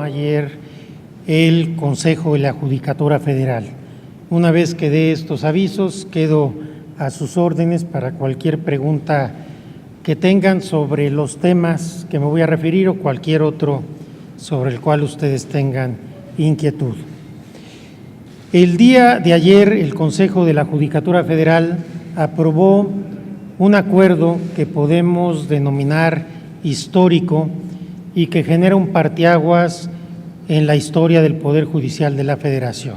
ayer el Consejo de la Judicatura Federal. Una vez que dé estos avisos, quedo a sus órdenes para cualquier pregunta que tengan sobre los temas que me voy a referir o cualquier otro sobre el cual ustedes tengan inquietud. El día de ayer, el Consejo de la Judicatura Federal aprobó un acuerdo que podemos denominar histórico y que genera un parteaguas en la historia del Poder Judicial de la Federación.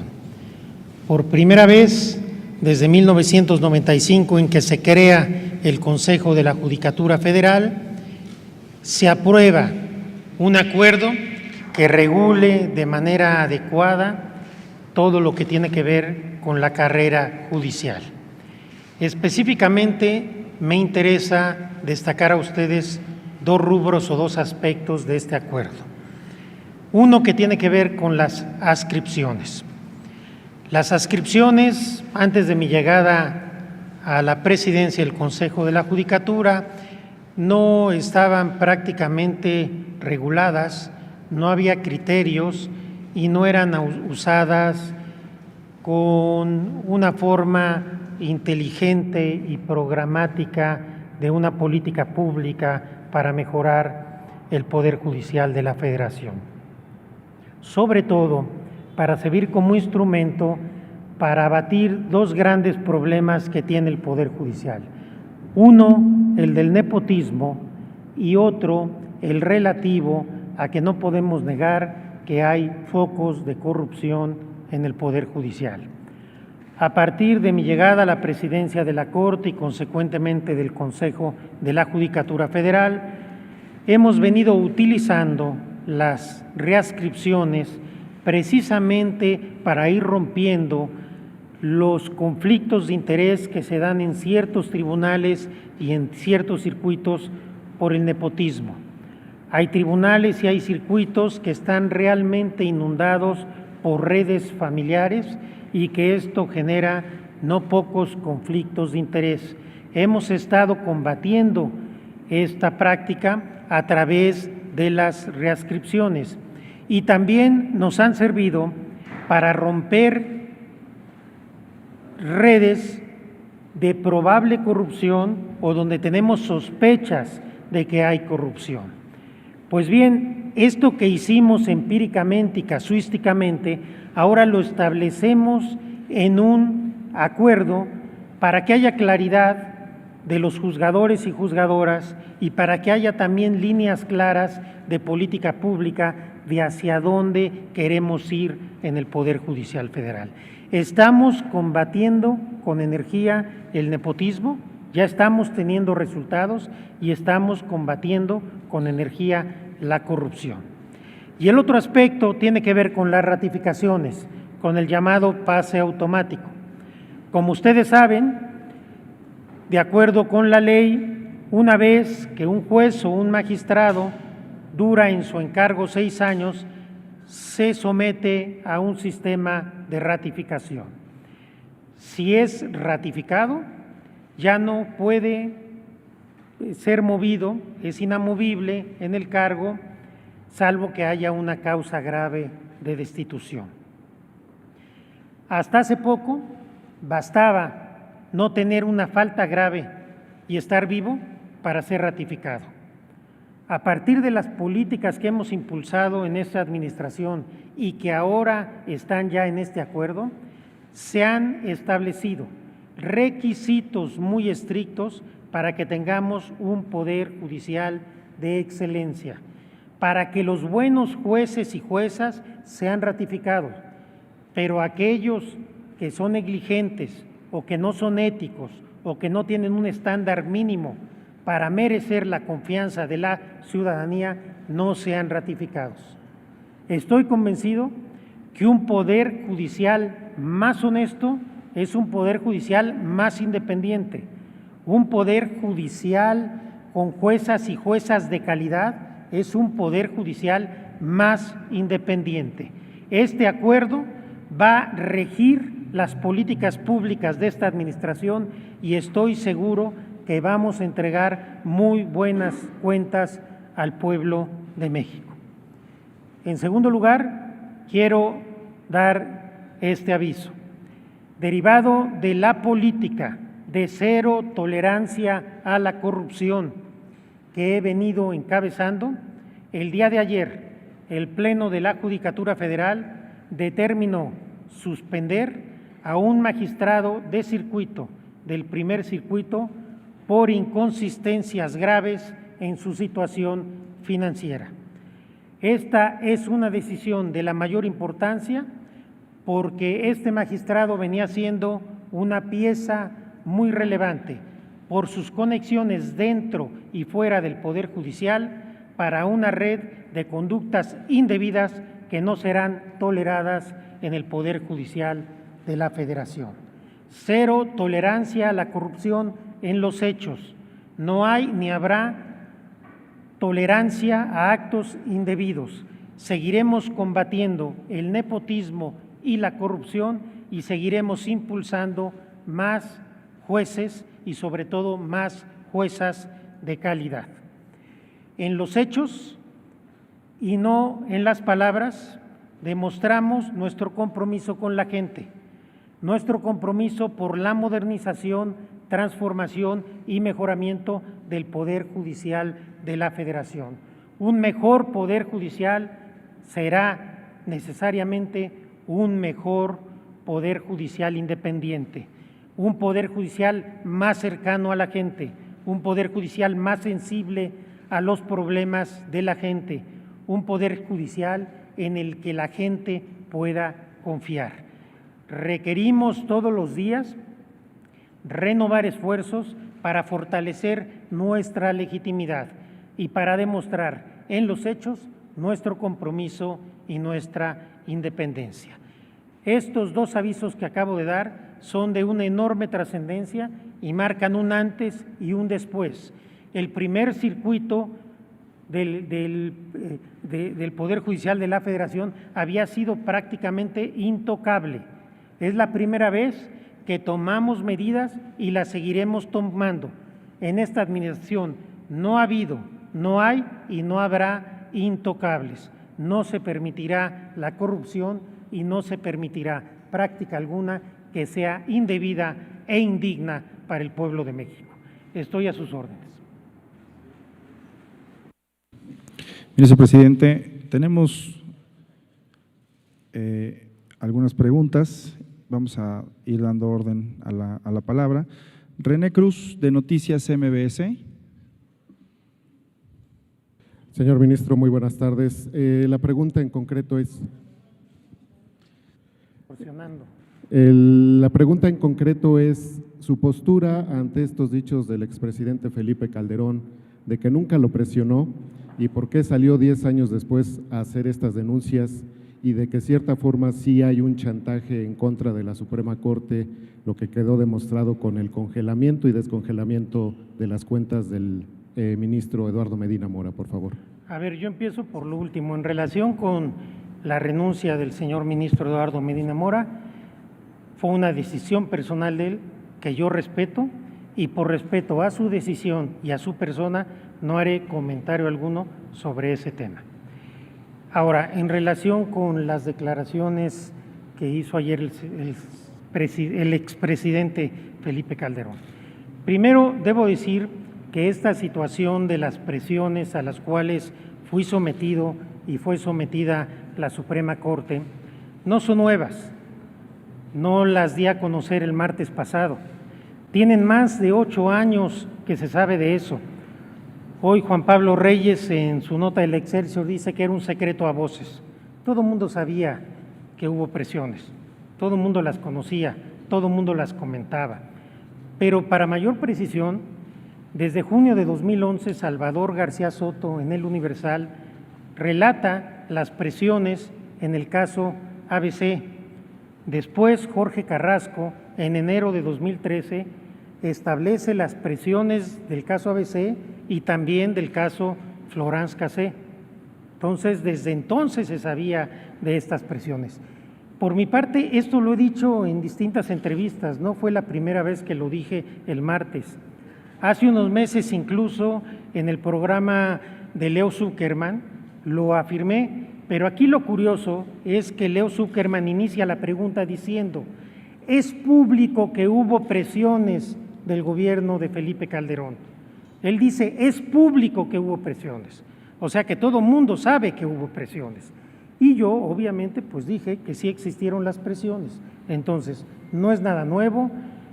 Por primera vez, desde 1995, en que se crea el Consejo de la Judicatura Federal, se aprueba un acuerdo que regule de manera adecuada todo lo que tiene que ver con la carrera judicial. Específicamente, me interesa destacar a ustedes dos rubros o dos aspectos de este acuerdo. Uno que tiene que ver con las adscripciones. Las adscripciones, antes de mi llegada a la presidencia del Consejo de la Judicatura, no estaban prácticamente reguladas, no había criterios y no eran usadas con una forma inteligente y programática de una política pública para mejorar el Poder Judicial de la Federación. Sobre todo, para servir como instrumento para abatir dos grandes problemas que tiene el Poder Judicial. Uno, el del nepotismo, y otro, el relativo a que no podemos negar que hay focos de corrupción en el Poder Judicial. A partir de mi llegada a la presidencia de la Corte y consecuentemente del Consejo de la Judicatura Federal, hemos venido utilizando las readscripciones precisamente para ir rompiendo los conflictos de interés que se dan en ciertos tribunales y en ciertos circuitos por el nepotismo. Hay tribunales y hay circuitos que están realmente inundados por redes familiares y que esto genera no pocos conflictos de interés. Hemos estado combatiendo esta práctica a través de las readscripciones y también nos han servido para romper redes de probable corrupción o donde tenemos sospechas de que hay corrupción. Pues bien, esto que hicimos empíricamente y casuísticamente, ahora lo establecemos en un acuerdo para que haya claridad de los juzgadores y juzgadoras y para que haya también líneas claras de política pública de hacia dónde queremos ir en el Poder Judicial Federal. Estamos combatiendo con energía el nepotismo, ya estamos teniendo resultados y estamos combatiendo con energía la corrupción. Y el otro aspecto tiene que ver con las ratificaciones, con el llamado pase automático. Como ustedes saben, de acuerdo con la ley, una vez que un juez o un magistrado dura en su encargo 6 años, se somete a un sistema de ratificación. Si es ratificado, ya no puede ser movido, es inamovible en el cargo, salvo que haya una causa grave de destitución. Hasta hace poco bastaba no tener una falta grave y estar vivo para ser ratificado. A partir de las políticas que hemos impulsado en esta administración y que ahora están ya en este acuerdo, se han establecido requisitos muy estrictos para que tengamos un Poder Judicial de excelencia, para que los buenos jueces y juezas sean ratificados, pero aquellos que son negligentes o que no son éticos o que no tienen un estándar mínimo para merecer la confianza de la ciudadanía no sean ratificados. Estoy convencido que un Poder Judicial más honesto es un Poder Judicial más independiente, un Poder Judicial con juezas y juezas de calidad es un Poder Judicial más independiente. Este acuerdo va a regir las políticas públicas de esta administración y estoy seguro que vamos a entregar muy buenas cuentas al pueblo de México. En segundo lugar, quiero dar este aviso. Derivado de la política de cero tolerancia a la corrupción que he venido encabezando, el día de ayer el Pleno de la Judicatura Federal determinó suspender a un magistrado de circuito del primer circuito por inconsistencias graves en su situación financiera. Esta es una decisión de la mayor importancia porque este magistrado venía siendo una pieza muy relevante por sus conexiones dentro y fuera del Poder Judicial para una red de conductas indebidas que no serán toleradas en el Poder Judicial de la Federación. Cero tolerancia a la corrupción en los hechos. No hay ni habrá tolerancia a actos indebidos. Seguiremos combatiendo el nepotismo y la corrupción y seguiremos impulsando más jueces y sobre todo más juezas de calidad. En los hechos y no en las palabras demostramos nuestro compromiso con la gente, nuestro compromiso por la modernización, transformación y mejoramiento del Poder Judicial de la Federación. Un mejor Poder Judicial será necesariamente un mejor Poder Judicial independiente, un Poder Judicial más cercano a la gente, un Poder Judicial más sensible a los problemas de la gente, un Poder Judicial en el que la gente pueda confiar. Requerimos todos los días renovar esfuerzos para fortalecer nuestra legitimidad y para demostrar en los hechos nuestro compromiso y nuestra independencia. Estos dos avisos que acabo de dar son de una enorme trascendencia y marcan un antes y un después. El primer circuito del Poder Judicial de la Federación había sido prácticamente intocable. Es la primera vez que tomamos medidas y las seguiremos tomando. En esta administración no ha habido, no hay y no habrá intocables. No se permitirá la corrupción y no se permitirá práctica alguna que sea indebida e indigna para el pueblo de México. Estoy a sus órdenes. Ministro Presidente, tenemos algunas preguntas. Vamos a ir dando orden a la palabra. René Cruz, de Noticias MBS. Señor Ministro, muy buenas tardes. La pregunta en concreto es… La pregunta en concreto es su postura ante estos dichos del expresidente Felipe Calderón de que nunca lo presionó y por qué salió 10 años después a hacer estas denuncias y de que de cierta forma sí hay un chantaje en contra de la Suprema Corte, lo que quedó demostrado con el congelamiento y descongelamiento de las cuentas del ministro Eduardo Medina Mora, por favor. A ver, yo empiezo por lo último. En relación con la renuncia del señor ministro Eduardo Medina Mora, fue una decisión personal de él que yo respeto y por respeto a su decisión y a su persona no haré comentario alguno sobre ese tema. Ahora, en relación con las declaraciones que hizo ayer el expresidente Felipe Calderón, primero debo decir que esta situación de las presiones a las cuales fui sometido y fue sometida la Suprema Corte no son nuevas, no las di a conocer el martes pasado, tienen más de 8 años que se sabe de eso. Hoy Juan Pablo Reyes en su nota del Excelsior dice que era un secreto a voces. Todo el mundo sabía que hubo presiones, todo el mundo las conocía, todo el mundo las comentaba. Pero para mayor precisión, desde junio de 2011, Salvador García Soto en El Universal relata las presiones en el caso ABC. Después, Jorge Carrasco, en enero de 2013, establece las presiones del caso ABC y también del caso Florence Cassé. Entonces, desde entonces se sabía de estas presiones. Por mi parte, esto lo he dicho en distintas entrevistas, no fue la primera vez que lo dije el martes. Hace unos meses incluso en el programa de Leo Zuckerman lo afirmé, Pero aquí lo curioso es que Leo Zuckerman inicia la pregunta diciendo, ¿es público que hubo presiones del gobierno de Felipe Calderón? Él dice, es público que hubo presiones, o sea que todo mundo sabe que hubo presiones. Y yo, obviamente, pues dije que sí existieron las presiones. Entonces, no es nada nuevo,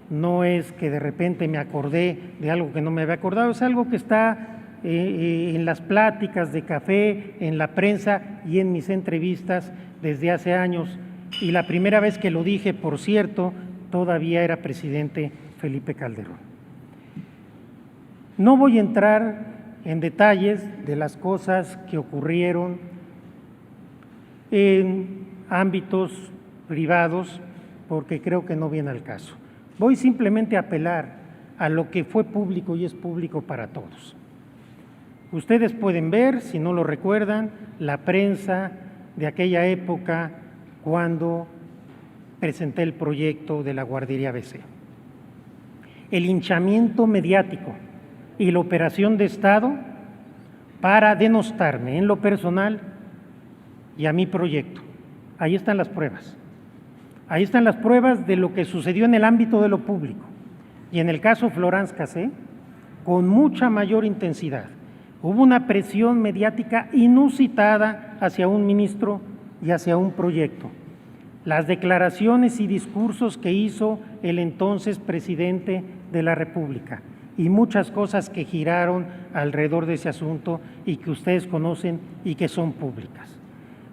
no es que de repente me acordé de algo que no me había acordado, es algo que está en las pláticas de café, en la prensa y en mis entrevistas desde hace años. Y la primera vez que lo dije, por cierto, todavía era presidente Felipe Calderón. No voy a entrar en detalles de las cosas que ocurrieron en ámbitos privados, porque creo que no viene al caso. Voy simplemente a apelar a lo que fue público y es público para todos. Ustedes pueden ver, si no lo recuerdan, la prensa de aquella época cuando presenté el proyecto de la guardería ABC. El hinchamiento mediático y la operación de Estado para denostarme en lo personal y a mi proyecto. Ahí están las pruebas. Ahí están las pruebas de lo que sucedió en el ámbito de lo público. Y en el caso Florence Cassé, con mucha mayor intensidad. Hubo una presión mediática inusitada hacia un ministro y hacia un proyecto. Las declaraciones y discursos que hizo el entonces presidente de la República y muchas cosas que giraron alrededor de ese asunto y que ustedes conocen y que son públicas.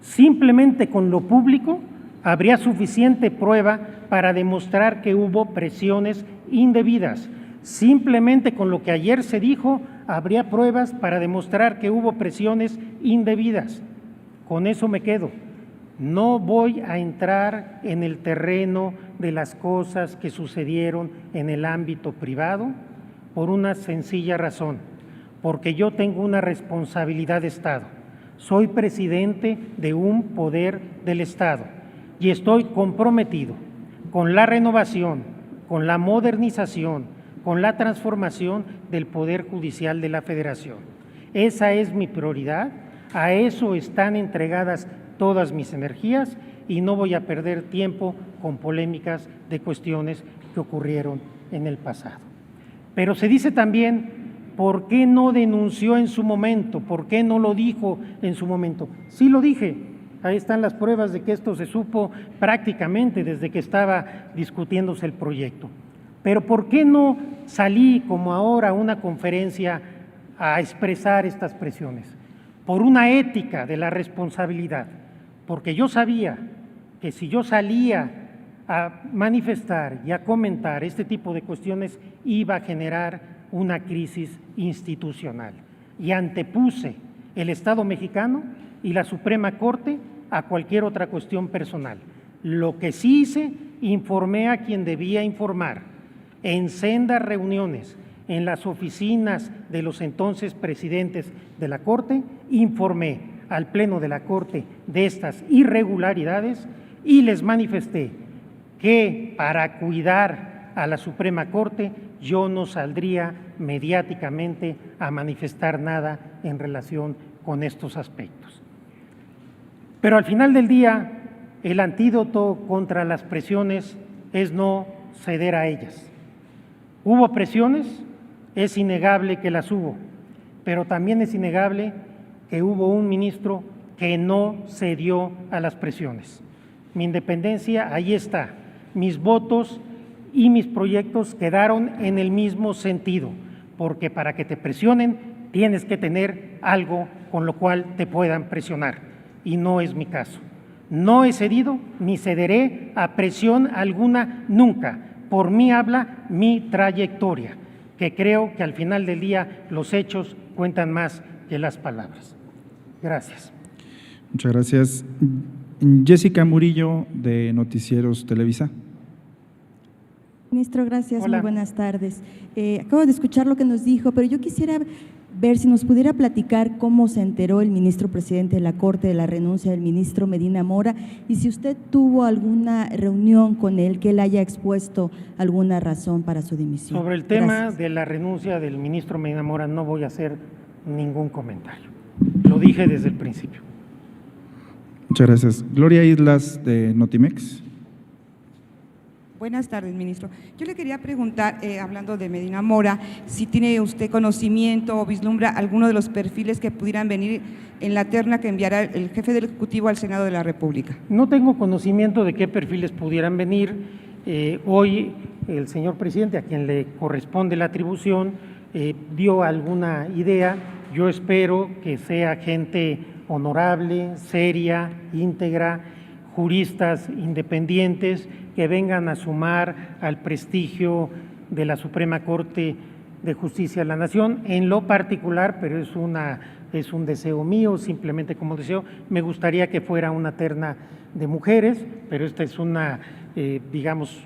Simplemente con lo público habría suficiente prueba para demostrar que hubo presiones indebidas. Simplemente con lo que ayer se dijo, habría pruebas para demostrar que hubo presiones indebidas. Con eso me quedo. No voy a entrar en el terreno de las cosas que sucedieron en el ámbito privado por una sencilla razón, porque yo tengo una responsabilidad de Estado. Soy presidente de un poder del Estado y estoy comprometido con la renovación, con la modernización, con la transformación del Poder Judicial de la Federación. Esa es mi prioridad, a eso están entregadas todas mis energías y no voy a perder tiempo con polémicas de cuestiones que ocurrieron en el pasado. Pero se dice también, ¿por qué no denunció en su momento? ¿Por qué no lo dijo en su momento? Sí lo dije, ahí están las pruebas de que esto se supo prácticamente desde que estaba discutiéndose el proyecto. Pero ¿por qué no salí como ahora a una conferencia a expresar estas presiones? Por una ética de la responsabilidad, porque yo sabía que si yo salía a manifestar y a comentar este tipo de cuestiones iba a generar una crisis institucional y antepuse el Estado mexicano y la Suprema Corte a cualquier otra cuestión personal. Lo que sí hice, informé a quien debía informar en sendas reuniones en las oficinas de los entonces presidentes de la Corte, informé al Pleno de la Corte de estas irregularidades y les manifesté que para cuidar a la Suprema Corte yo no saldría mediáticamente a manifestar nada en relación con estos aspectos. Pero al final del día, el antídoto contra las presiones es no ceder a ellas. ¿Hubo presiones? Es innegable que las hubo, pero también es innegable que hubo un ministro que no cedió a las presiones. Mi independencia, ahí está. Mis votos y mis proyectos quedaron en el mismo sentido, porque para que te presionen tienes que tener algo con lo cual te puedan presionar, y no es mi caso. No he cedido ni cederé a presión alguna nunca. Por mí habla mi trayectoria, que creo que al final del día los hechos cuentan más que las palabras. Gracias. Muchas gracias. Jessica Murillo, de Noticieros Televisa. Ministro, gracias. Hola. Muy buenas tardes. Acabo de escuchar lo que nos dijo, pero yo quisiera ver si nos pudiera platicar cómo se enteró el ministro presidente de la Corte de la renuncia del ministro Medina Mora y si usted tuvo alguna reunión con él, que él haya expuesto alguna razón para su dimisión. Sobre el tema Gracias. de la renuncia del ministro Medina Mora no voy a hacer ningún comentario. Lo dije desde el principio. Muchas gracias. Gloria Islas, de Notimex. Buenas tardes, ministro. Yo le quería preguntar, hablando de Medina Mora, si tiene usted conocimiento o vislumbra alguno de los perfiles que pudieran venir en la terna que enviará el jefe del Ejecutivo al Senado de la República. No tengo conocimiento de qué perfiles pudieran venir. Hoy el señor presidente, a quien le corresponde la atribución, dio alguna idea. Yo espero que sea gente honorable, seria, íntegra, juristas independientes que vengan a sumar al prestigio de la Suprema Corte de Justicia de la Nación. En lo particular, pero es un deseo mío, simplemente como deseo, me gustaría que fuera una terna de mujeres, pero esta es digamos,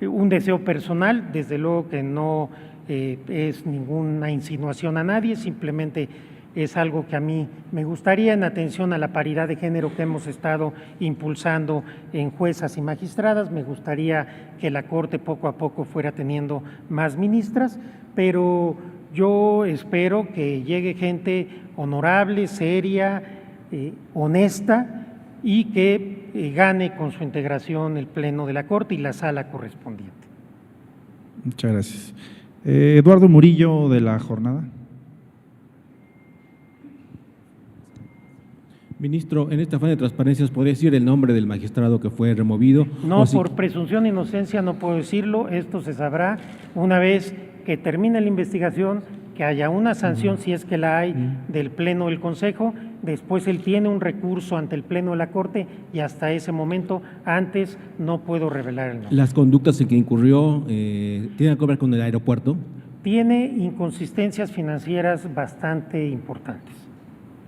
un deseo personal, desde luego que no es ninguna insinuación a nadie, simplemente es algo que a mí me gustaría, en atención a la paridad de género que hemos estado impulsando en juezas y magistradas. Me gustaría que la Corte poco a poco fuera teniendo más ministras, pero yo espero que llegue gente honorable, seria, honesta y que gane con su integración el Pleno de la Corte y la sala correspondiente. Muchas gracias. Eduardo Murillo, de La Jornada. Ministro, en este afán de transparencia, ¿podría decir el nombre del magistrado que fue removido? No, por presunción de inocencia no puedo decirlo. Esto se sabrá una vez que termine la investigación, que haya una sanción, si es que la hay, del Pleno del Consejo. Después él tiene un recurso ante el Pleno de la Corte y hasta ese momento, antes, no puedo revelar el nombre. ¿Las conductas en que incurrió tienen que ver con el aeropuerto? Tiene inconsistencias financieras bastante importantes.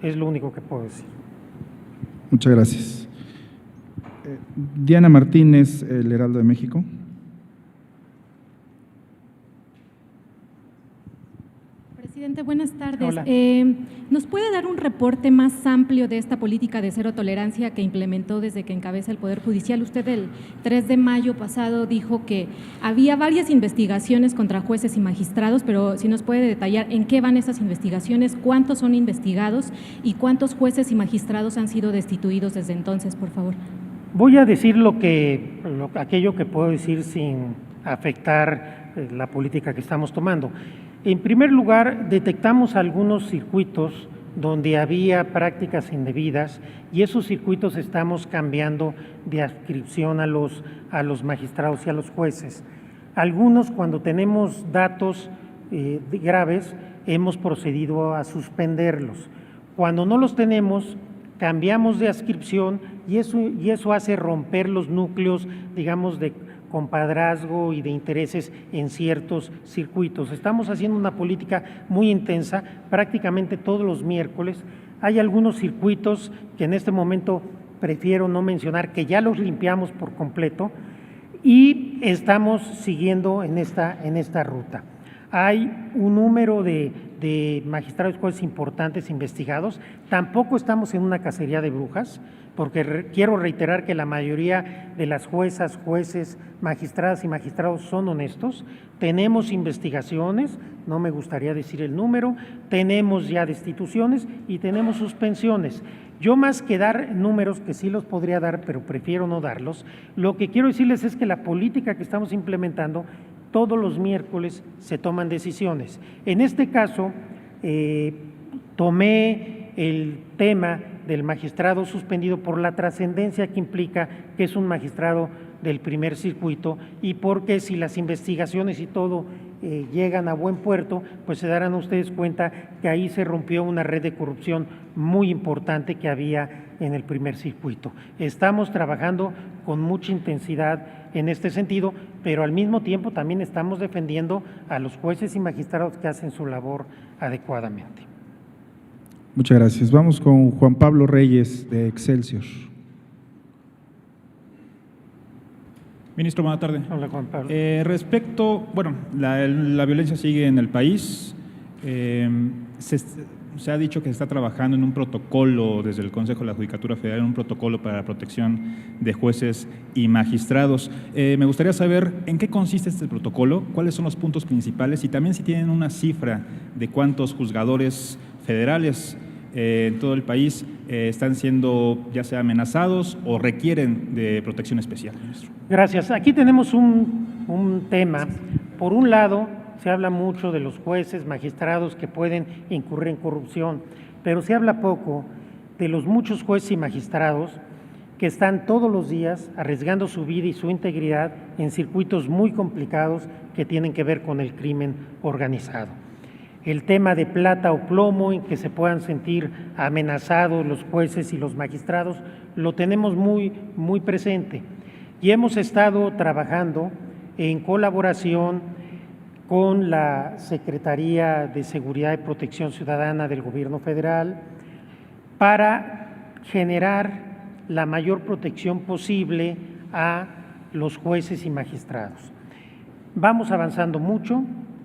Es lo único que puedo decir. Muchas gracias. Diana Martínez, El Heraldo de México. Presidente, buenas tardes. Hola. ¿Nos puede dar un reporte más amplio de esta política de cero tolerancia que implementó desde que encabeza el Poder Judicial? Usted el 3 de mayo pasado dijo que había varias investigaciones contra jueces y magistrados, pero si nos puede detallar en qué van esas investigaciones, cuántos son investigados y cuántos jueces y magistrados han sido destituidos desde entonces, por favor. Voy a decir aquello que puedo decir sin afectar la política que estamos tomando. En primer lugar, detectamos algunos circuitos donde había prácticas indebidas y esos circuitos estamos cambiando de adscripción a los magistrados y a los jueces. Algunos, cuando tenemos datos graves, hemos procedido a suspenderlos. Cuando no los tenemos, cambiamos de adscripción y eso hace romper los núcleos, digamos, de compadrazgo y de intereses en ciertos circuitos. Estamos haciendo una política muy intensa, prácticamente todos los miércoles. Hay algunos circuitos que en este momento prefiero no mencionar, que ya los limpiamos por completo y estamos siguiendo en esta ruta. Hay un número de magistrados y jueces importantes investigados. Tampoco estamos en una cacería de brujas, porque quiero reiterar que la mayoría de las juezas, jueces, magistradas y magistrados son honestos. Tenemos investigaciones, no me gustaría decir el número, tenemos ya destituciones y tenemos suspensiones. Yo, más que dar números, que sí los podría dar, pero prefiero no darlos, lo que quiero decirles es que la política que estamos implementando, todos los miércoles se toman decisiones. En este caso, tomé el tema del magistrado suspendido por la trascendencia que implica que es un magistrado del primer circuito y porque si las investigaciones y todo llegan a buen puerto, pues se darán ustedes cuenta que ahí se rompió una red de corrupción muy importante que había en el primer circuito. Estamos trabajando con mucha intensidad en este sentido, pero al mismo tiempo también estamos defendiendo a los jueces y magistrados que hacen su labor adecuadamente. Muchas gracias. Vamos con Juan Pablo Reyes, de Excelsior. Ministro, buena tarde. Hola, Juan Pablo. Respecto, la violencia sigue en el país. Se ha dicho que se está trabajando en un protocolo desde el Consejo de la Judicatura Federal, un protocolo para la protección de jueces y magistrados. Me gustaría saber en qué consiste este protocolo, cuáles son los puntos principales y también si tienen una cifra de cuántos juzgadores federales en todo el país están siendo ya sea amenazados o requieren de protección especial, ministro? Gracias. Aquí tenemos un tema. Por un lado, se habla mucho de los jueces, magistrados que pueden incurrir en corrupción, pero se habla poco de los muchos jueces y magistrados que están todos los días arriesgando su vida y su integridad en circuitos muy complicados que tienen que ver con el crimen organizado. El tema de plata o plomo en que se puedan sentir amenazados los jueces y los magistrados lo tenemos muy presente y hemos estado trabajando en colaboración con la Secretaría de Seguridad y Protección Ciudadana del Gobierno Federal para generar la mayor protección posible a los jueces y magistrados. Vamos avanzando mucho,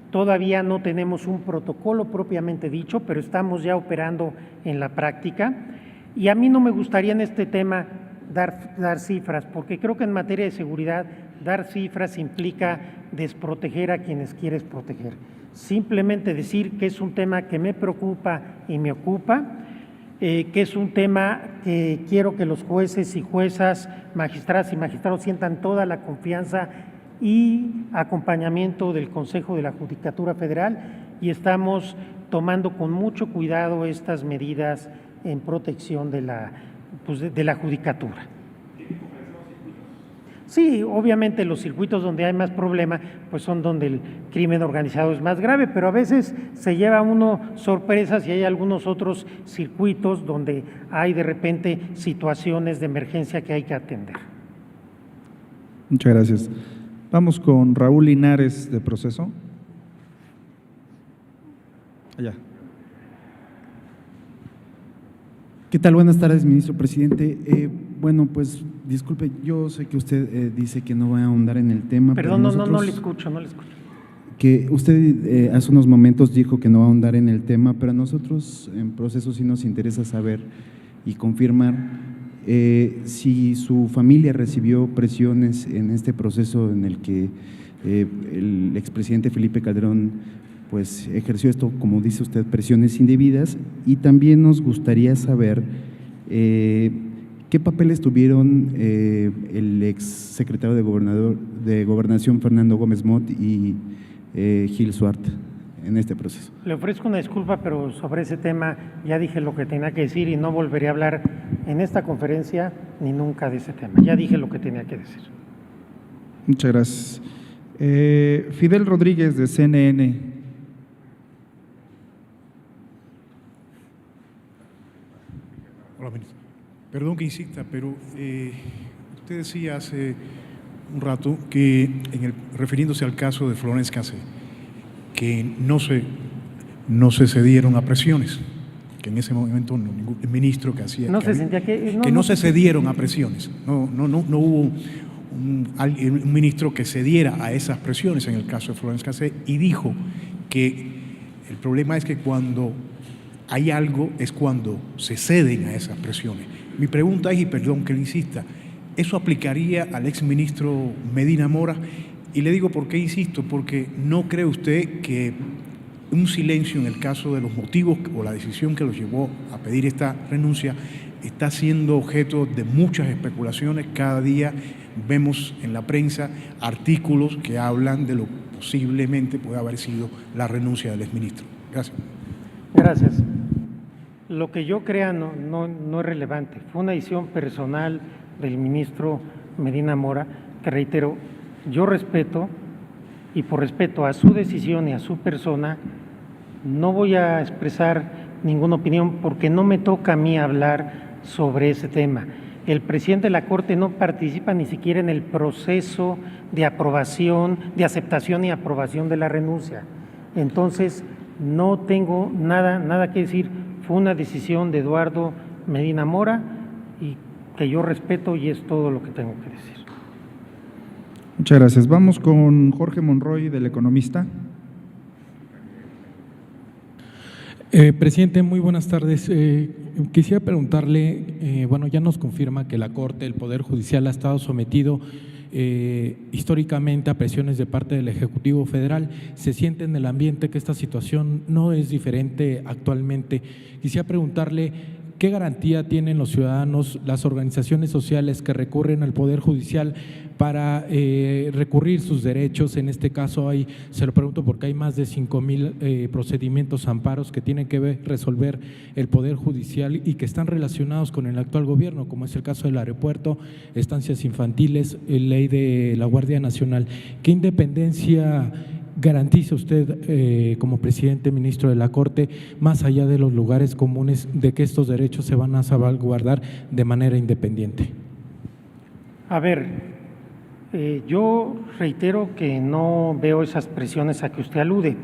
todavía no tenemos un protocolo propiamente dicho, pero estamos ya operando en la práctica y a mí no me gustaría en este tema dar cifras, porque creo que en materia de seguridad dar cifras implica desproteger a quienes quieres proteger. Simplemente decir que es un tema que me preocupa y me ocupa, que es un tema que quiero que los jueces y juezas, magistradas y magistrados sientan toda la confianza y acompañamiento del Consejo de la Judicatura Federal y estamos tomando con mucho cuidado estas medidas en protección de la judicatura. Sí, obviamente los circuitos donde hay más problema pues son donde el crimen organizado es más grave, pero a veces se lleva uno sorpresas y hay algunos otros circuitos donde hay de repente situaciones de emergencia que hay que atender. Muchas gracias. Vamos con Raúl Linares de Proceso. Allá. ¿Qué tal? Buenas tardes, ministro presidente. Bueno, pues disculpe, yo sé que usted dice que no va a ahondar en el tema. Perdón, pero no le escucho. Que usted hace unos momentos dijo que no va a ahondar en el tema, pero a nosotros en Proceso sí nos interesa saber y confirmar si su familia recibió presiones en este proceso en el que el expresidente Felipe Calderón pues ejerció esto, como dice usted, presiones indebidas, y también nos gustaría saber ¿qué papeles tuvieron el ex secretario de Gobernación Fernando Gómez Mott y Gil Suart en este proceso? Le ofrezco una disculpa, pero sobre ese tema ya dije lo que tenía que decir y no volveré a hablar en esta conferencia ni nunca de ese tema. Ya dije lo que tenía que decir. Muchas gracias. Fidel Rodríguez de CNN. Hola, ministro. Perdón que insista, pero usted decía hace un rato que, refiriéndose al caso de Florence Cassé, que no se cedieron a presiones, que en ese momento ningún ministro que hacía… No se cedieron a presiones, no hubo un ministro que cediera a esas presiones en el caso de Florence Cassé, y dijo que el problema es que cuando hay algo es cuando se ceden a esas presiones. Mi pregunta es, y perdón que le insista, ¿eso aplicaría al exministro Medina Mora? Y le digo por qué insisto, porque ¿no cree usted que un silencio en el caso de los motivos o la decisión que los llevó a pedir esta renuncia está siendo objeto de muchas especulaciones? Cada día vemos en la prensa artículos que hablan de lo que posiblemente puede haber sido la renuncia del exministro. Gracias. Gracias. Lo que yo crea no es relevante. Fue una decisión personal del ministro Medina Mora, que reitero, yo respeto, y por respeto a su decisión y a su persona, no voy a expresar ninguna opinión porque no me toca a mí hablar sobre ese tema. El presidente de la Corte no participa ni siquiera en el proceso de aprobación, de aceptación y aprobación de la renuncia. Entonces, no tengo nada que decir. Fue una decisión de Eduardo Medina Mora y que yo respeto, y es todo lo que tengo que decir. Muchas gracias. Vamos con Jorge Monroy, del Economista. Presidente, muy buenas tardes. Quisiera preguntarle, bueno, ya nos confirma que la Corte, el Poder Judicial, ha estado sometido históricamente a presiones de parte del Ejecutivo Federal. Se siente en el ambiente que esta situación no es diferente actualmente. Quisiera preguntarle ¿qué garantía tienen los ciudadanos, las organizaciones sociales que recurren al Poder Judicial para recurrir sus derechos? En este caso se lo pregunto porque hay más de 5,000 procedimientos, amparos que tienen que resolver el Poder Judicial y que están relacionados con el actual gobierno, como es el caso del aeropuerto, estancias infantiles, ley de la Guardia Nacional. ¿Qué independencia garantiza usted como presidente, ministro de la Corte, más allá de los lugares comunes, de que estos derechos se van a salvaguardar de manera independiente? A ver, yo reitero que no veo esas presiones a que usted alude,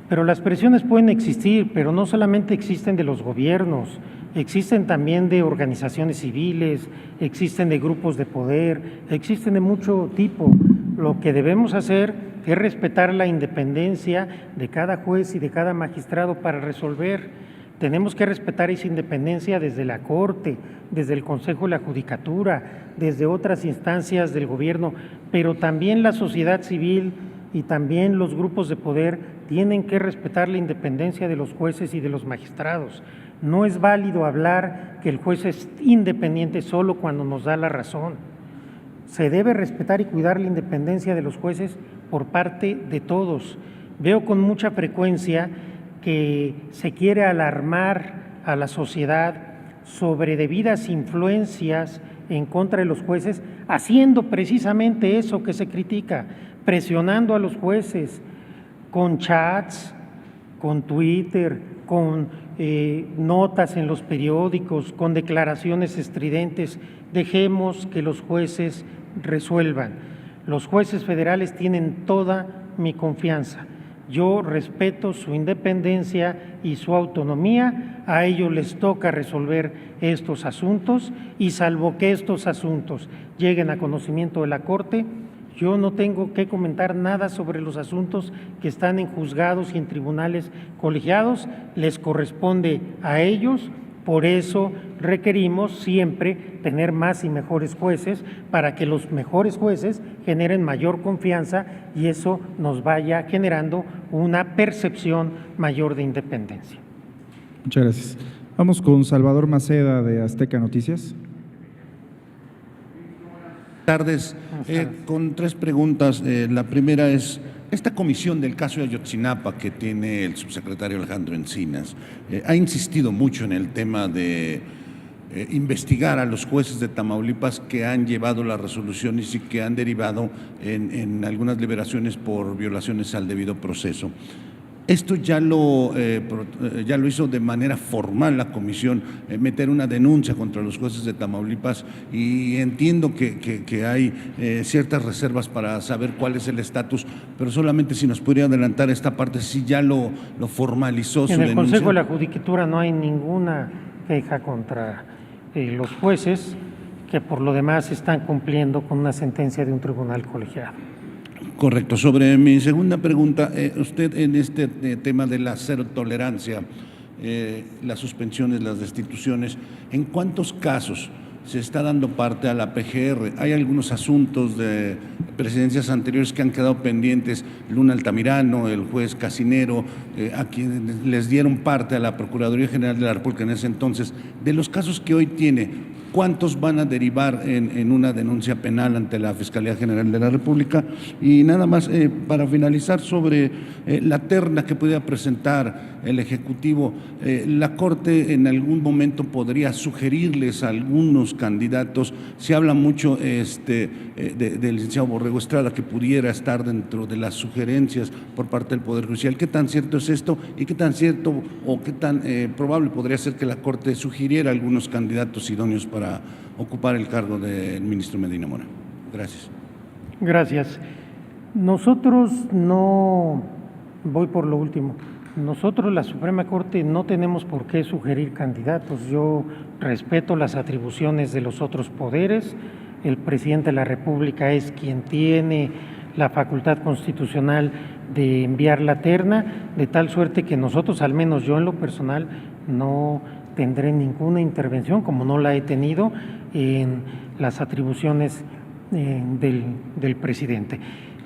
pero las presiones pueden existir, pero no solamente existen de los gobiernos, existen también de organizaciones civiles, existen de grupos de poder, existen de mucho tipo. Lo que debemos hacer es respetar la independencia de cada juez y de cada magistrado para resolver. Tenemos que respetar esa independencia desde la Corte, desde el Consejo de la Judicatura, desde otras instancias del gobierno, pero también la sociedad civil y también los grupos de poder tienen que respetar la independencia de los jueces y de los magistrados. No es válido hablar que el juez es independiente solo cuando nos da la razón. Se debe respetar y cuidar la independencia de los jueces por parte de todos. Veo con mucha frecuencia que se quiere alarmar a la sociedad sobre debidas influencias en contra de los jueces, haciendo precisamente eso que se critica, presionando a los jueces con chats, con Twitter, con notas en los periódicos, con declaraciones estridentes. Dejemos que los jueces resuelvan. Los jueces federales tienen toda mi confianza. Yo respeto su independencia y su autonomía, a ellos les toca resolver estos asuntos y salvo que estos asuntos lleguen a conocimiento de la Corte, yo no tengo que comentar nada sobre los asuntos que están en juzgados y en tribunales colegiados, les corresponde a ellos. Por eso requerimos siempre tener más y mejores jueces para que los mejores jueces generen mayor confianza y eso nos vaya generando una percepción mayor de independencia. Muchas gracias. Vamos con Salvador Maceda de Azteca Noticias. Tardes. Con tres preguntas. La primera es, esta comisión del caso de Ayotzinapa que tiene el subsecretario Alejandro Encinas ha insistido mucho en el tema de investigar a los jueces de Tamaulipas que han llevado las resoluciones y que han derivado en algunas liberaciones por violaciones al debido proceso. Esto ya lo hizo de manera formal la comisión, meter una denuncia contra los jueces de Tamaulipas y entiendo que hay ciertas reservas para saber cuál es el estatus, pero solamente si nos podría adelantar esta parte, si ya lo formalizó su denuncia. En el Consejo de la Judicatura no hay ninguna queja contra los jueces que por lo demás están cumpliendo con una sentencia de un tribunal colegiado. Correcto. Sobre mi segunda pregunta, usted en este tema de la cero tolerancia, las suspensiones, las destituciones, ¿en cuántos casos se está dando parte a la PGR? Hay algunos asuntos de presidencias anteriores que han quedado pendientes, Luna Altamirano, el juez Casinero, a quienes les dieron parte a la Procuraduría General de la República en ese entonces. De los casos que hoy tiene, ¿cuántos van a derivar en una denuncia penal ante la Fiscalía General de la República? Y nada más, para finalizar, sobre la terna que pudiera presentar el Ejecutivo, la Corte en algún momento podría sugerirles a algunos candidatos. Se habla mucho del licenciado Borrego Estrada, que pudiera estar dentro de las sugerencias por parte del Poder Judicial. ¿Qué tan cierto es esto y qué tan cierto o qué tan probable podría ser que la Corte sugiriera a algunos candidatos idóneos para ocupar el cargo del ministro Medina Mora? Gracias. Gracias. Nosotros no, voy por lo último, nosotros la Suprema Corte no tenemos por qué sugerir candidatos. Yo respeto las atribuciones de los otros poderes. El presidente de la República es quien tiene la facultad constitucional de enviar la terna, de tal suerte que nosotros, al menos yo en lo personal, no tendré ninguna intervención, como no la he tenido, en las atribuciones del presidente.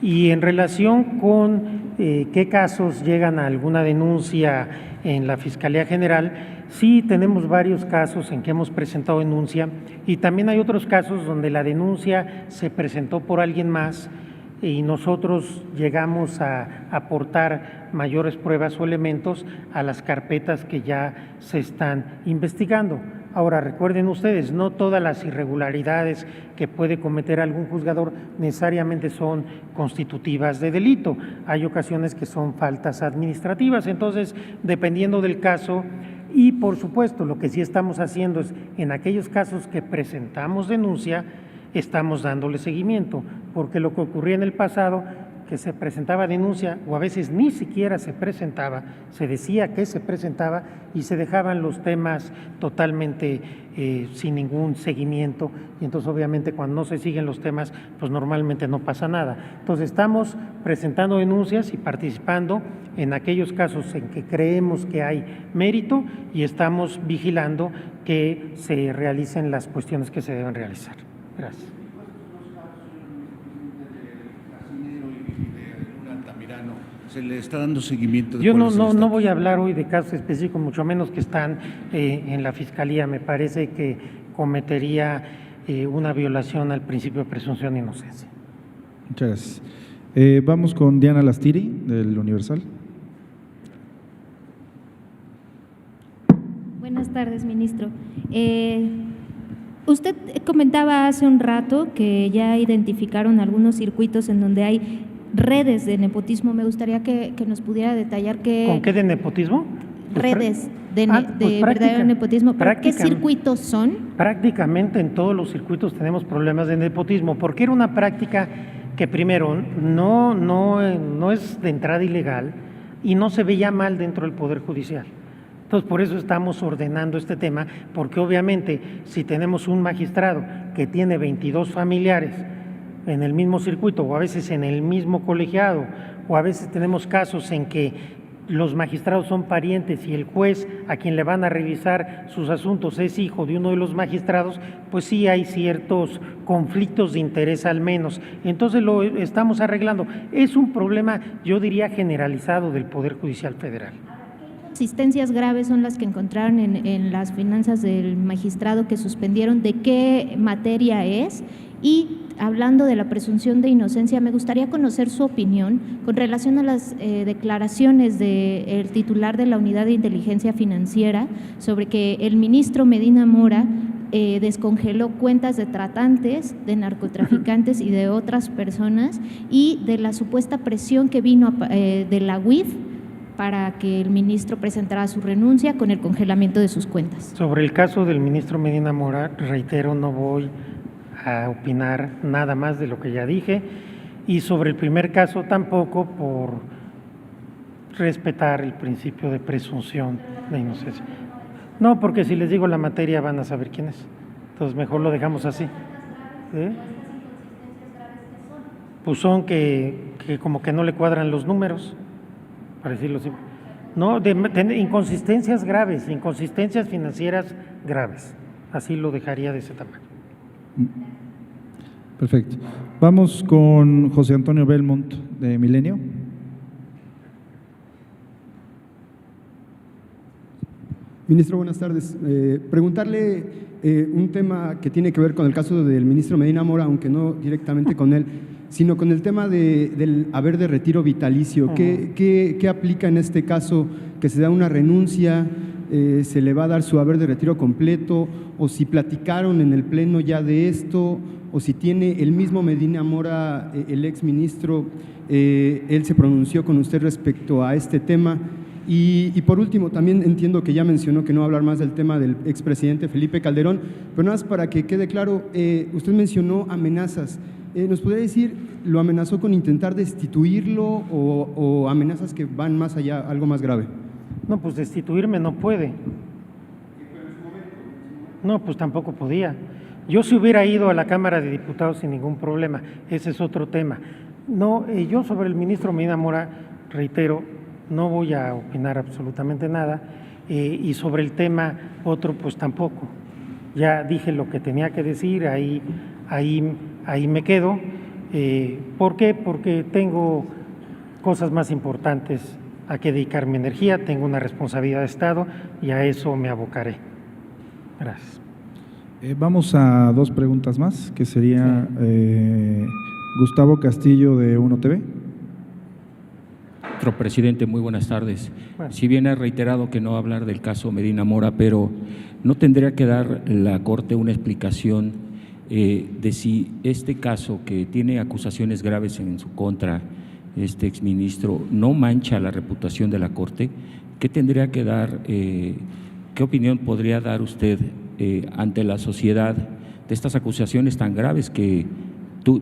Y en relación con qué casos llegan a alguna denuncia en la Fiscalía General, sí tenemos varios casos en que hemos presentado denuncia y también hay otros casos donde la denuncia se presentó por alguien más y nosotros llegamos a aportar mayores pruebas o elementos a las carpetas que ya se están investigando. Ahora, recuerden ustedes, no todas las irregularidades que puede cometer algún juzgador necesariamente son constitutivas de delito. Hay ocasiones que son faltas administrativas, entonces, dependiendo del caso, y por supuesto, lo que sí estamos haciendo es, en aquellos casos que presentamos denuncia, estamos dándole seguimiento, porque lo que ocurría en el pasado, que se presentaba denuncia o a veces ni siquiera se presentaba, se decía que se presentaba y se dejaban los temas totalmente sin ningún seguimiento y entonces obviamente cuando no se siguen los temas pues normalmente no pasa nada. Entonces estamos presentando denuncias y participando en aquellos casos en que creemos que hay mérito y estamos vigilando que se realicen las cuestiones que se deben realizar. Gracias. ¿Se le está dando seguimiento? Yo no voy a hablar hoy de casos específicos, mucho menos que están en la Fiscalía. Me parece que cometería una violación al principio de presunción de inocencia. Muchas gracias. Vamos con Diana Lastiri, del Universal. Buenas tardes, ministro. Usted comentaba hace un rato que ya identificaron algunos circuitos en donde hay redes de nepotismo. Me gustaría que nos pudiera detallar qué… ¿Con qué de nepotismo? Redes de verdadero nepotismo. ¿Pero qué circuitos son? Prácticamente en todos los circuitos tenemos problemas de nepotismo, porque era una práctica que primero no es de entrada ilegal y no se veía mal dentro del Poder Judicial. Entonces, por eso estamos ordenando este tema, porque obviamente si tenemos un magistrado que tiene 22 familiares en el mismo circuito o a veces en el mismo colegiado o a veces tenemos casos en que los magistrados son parientes y el juez a quien le van a revisar sus asuntos es hijo de uno de los magistrados, pues sí hay ciertos conflictos de interés al menos. Entonces lo estamos arreglando. Es un problema, yo diría, generalizado del Poder Judicial Federal. ¿Inconsistencias graves son las que encontraron en las finanzas del magistrado que suspendieron? ¿De qué materia es? Y hablando de la presunción de inocencia, me gustaría conocer su opinión con relación a las declaraciones del titular de la Unidad de Inteligencia Financiera sobre que el ministro Medina Mora descongeló cuentas de tratantes, de narcotraficantes y de otras personas y de la supuesta presión que vino de la UIF para que el ministro presentara su renuncia con el congelamiento de sus cuentas. Sobre el caso del ministro Medina Mora, reitero, no voy a opinar nada más de lo que ya dije, y sobre el primer caso tampoco, por respetar el principio de presunción de inocencia. No, porque si les digo la materia van a saber quién es, entonces mejor lo dejamos así. Pues son que como que no le cuadran los números, para decirlo así. No, de inconsistencias graves, inconsistencias financieras graves, así lo dejaría de ese tamaño. Perfecto. Vamos con José Antonio Belmont, de Milenio. Ministro, buenas tardes. Preguntarle un tema que tiene que ver con el caso del ministro Medina Mora, aunque no directamente con él, sino con el tema del haber de retiro vitalicio. ¿Qué aplica en este caso? ¿Que se da una renuncia? ¿Se le va a dar su haber de retiro completo? ¿O si platicaron en el Pleno ya de esto? ¿O si tiene el mismo Medina Mora, el exministro, él se pronunció con usted respecto a este tema? Y por último, también entiendo que ya mencionó que no va a hablar más del tema del expresidente Felipe Calderón, pero nada más para que quede claro, usted mencionó amenazas. ¿Nos podría decir, lo amenazó con intentar destituirlo o amenazas que van más allá, algo más grave? No, pues destituirme no puede. No, pues tampoco podía. Yo si hubiera ido a la Cámara de Diputados sin ningún problema, ese es otro tema. No, yo sobre el ministro Medina Mora, reitero, no voy a opinar absolutamente nada, y sobre el tema otro, pues tampoco. Ya dije lo que tenía que decir, ahí me quedo. ¿Por qué? Porque tengo cosas más importantes a que dedicar mi energía, tengo una responsabilidad de Estado y a eso me abocaré. Gracias. Vamos a dos preguntas más, que sería Gustavo Castillo de Uno TV. Presidente, muy buenas tardes. Bueno. Si bien ha reiterado que no va a hablar del caso Medina Mora, pero ¿no tendría que dar la Corte una explicación de si este caso, que tiene acusaciones graves en su contra, este exministro, no mancha la reputación de la Corte? ¿Qué tendría que dar, qué opinión podría dar usted ante la sociedad de estas acusaciones tan graves que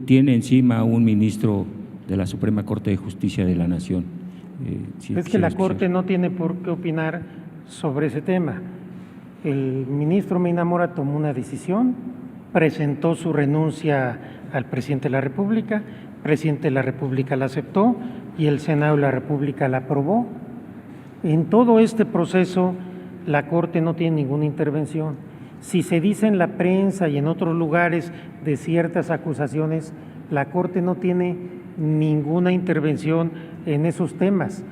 tiene encima un ministro de la Suprema Corte de Justicia de la Nación? Es que la Corte no tiene por qué opinar sobre ese tema. El ministro Medina Mora tomó una decisión, presentó su renuncia al presidente de la República, el presidente de la República la aceptó y el Senado de la República la aprobó. En todo este proceso, la Corte no tiene ninguna intervención. Si se dice en la prensa y en otros lugares de ciertas acusaciones, la Corte no tiene ninguna intervención en esos temas.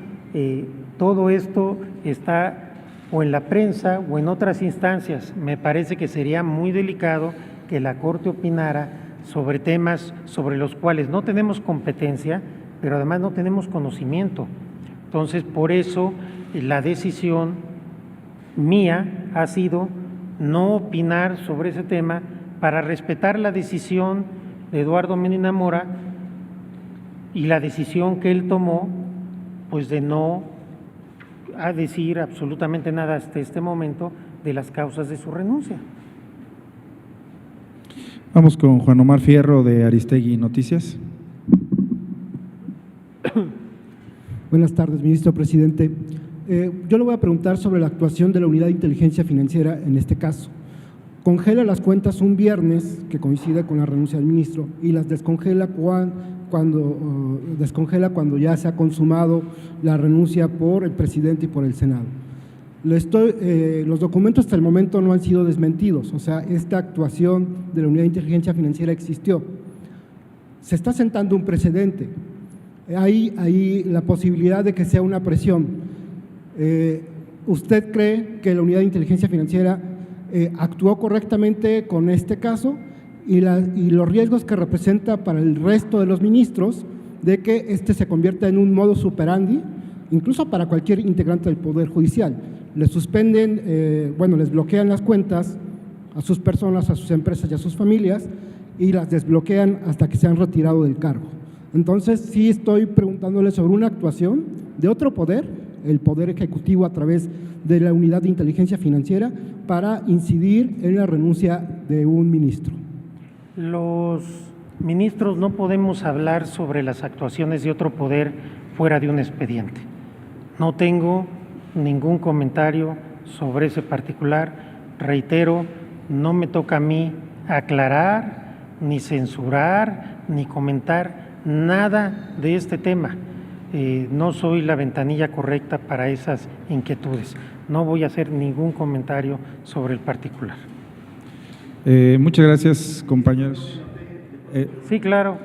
Todo esto está o en la prensa o en otras instancias. Me parece que sería muy delicado que la Corte opinara sobre temas sobre los cuales no tenemos competencia, pero además no tenemos conocimiento. Entonces, por eso la decisión mía ha sido no opinar sobre ese tema para respetar la decisión de Eduardo Medina Mora y la decisión que él tomó, pues de no decir absolutamente nada hasta este momento de las causas de su renuncia. Vamos con Juan Omar Fierro de Aristegui Noticias. Buenas tardes, ministro presidente. Yo le voy a preguntar sobre la actuación de la Unidad de Inteligencia Financiera en este caso. Congela las cuentas un viernes, que coincide con la renuncia del ministro, y las descongela cuando ya se ha consumado la renuncia por el presidente y por el Senado. Los documentos hasta el momento no han sido desmentidos, o sea, esta actuación de la Unidad de Inteligencia Financiera existió. Se está sentando un precedente. Hay la posibilidad de que sea una presión. ¿Usted cree que la Unidad de Inteligencia Financiera actuó correctamente con este caso y los riesgos que representa para el resto de los ministros de que este se convierta en un modus operandi, incluso para cualquier integrante del Poder Judicial? Les suspenden, les bloquean las cuentas a sus personas, a sus empresas y a sus familias y las desbloquean hasta que se han retirado del cargo. Entonces, sí estoy preguntándole sobre una actuación de otro poder, el Poder Ejecutivo a través de la Unidad de Inteligencia Financiera, para incidir en la renuncia de un ministro. Los ministros no podemos hablar sobre las actuaciones de otro poder fuera de un expediente. No tengo ningún comentario sobre ese particular. Reitero, no me toca a mí aclarar, ni censurar, ni comentar nada de este tema. No soy la ventanilla correcta para esas inquietudes. No voy a hacer ningún comentario sobre el particular. Muchas gracias, compañeros. Sí, claro.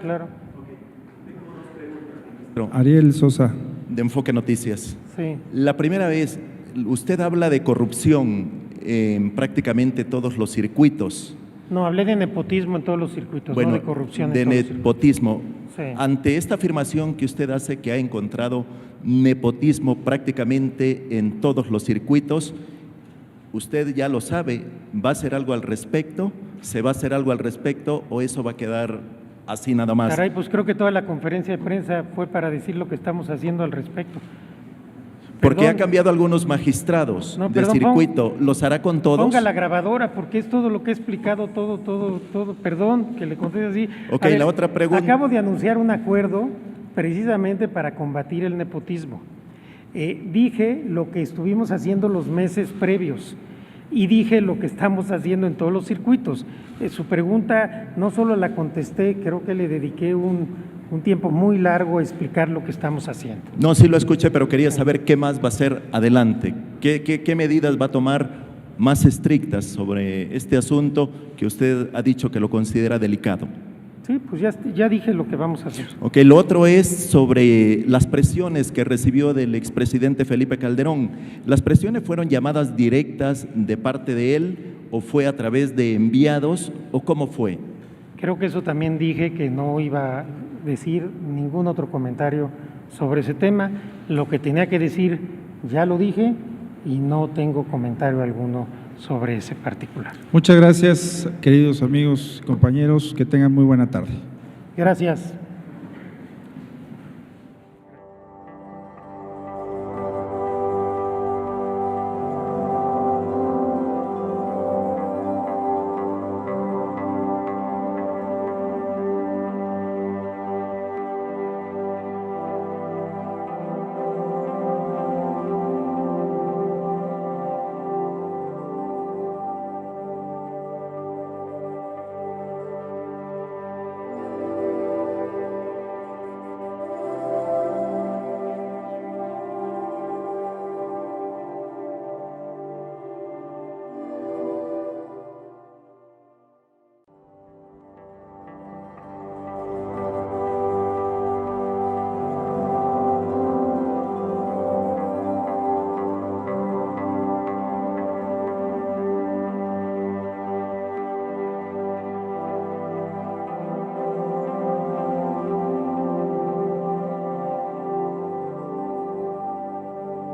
Ariel Sosa. De Enfoque Noticias. Sí. La primera vez, usted habla de corrupción en prácticamente todos los circuitos. No, hablé de nepotismo en todos los circuitos, no de corrupción. De nepotismo. Sí. Ante esta afirmación que usted hace, que ha encontrado nepotismo prácticamente en todos los circuitos, usted ya lo sabe, ¿va a hacer algo al respecto? ¿Se va a hacer algo al respecto o eso va a quedar así nada más? Caray, pues creo que toda la conferencia de prensa fue para decir lo que estamos haciendo al respecto. Porque ha cambiado algunos magistrados del circuito. ¿Los hará con todos? Ponga la grabadora, porque es todo lo que he explicado, todo. Perdón que le conteste así. Ok, la otra pregunta. Acabo de anunciar un acuerdo precisamente para combatir el nepotismo. Dije lo que estuvimos haciendo los meses previos y dije lo que estamos haciendo en todos los circuitos. Su pregunta no solo la contesté, creo que le dediqué un tiempo muy largo a explicar lo que estamos haciendo. No, sí lo escuché, pero quería saber qué más va a hacer adelante. ¿Qué medidas va a tomar más estrictas sobre este asunto que usted ha dicho que lo considera delicado? Sí, pues ya dije lo que vamos a hacer. Ok, lo otro es sobre las presiones que recibió del expresidente Felipe Calderón. ¿Las presiones fueron llamadas directas de parte de él o fue a través de enviados o cómo fue? Creo que eso también dije, que no iba a decir ningún otro comentario sobre ese tema. Lo que tenía que decir ya lo dije y no tengo comentario alguno sobre ese particular. Muchas gracias, queridos amigos, compañeros, que tengan muy buena tarde. Gracias.